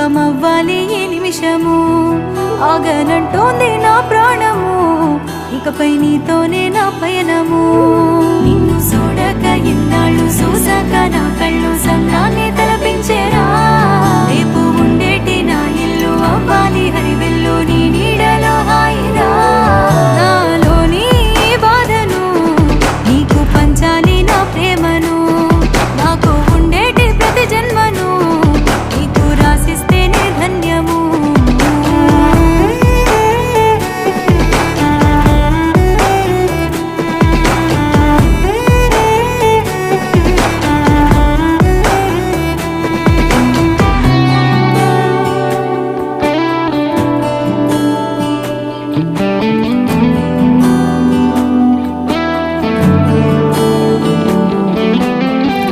స్వర్గమవ్వాలి ఈ నిమిషము, ఆగనంటోంది నా ప్రాణము, ఇకపై నీతోనే నా పయనము. నిన్ను చూడక ఎన్నాళ్ళు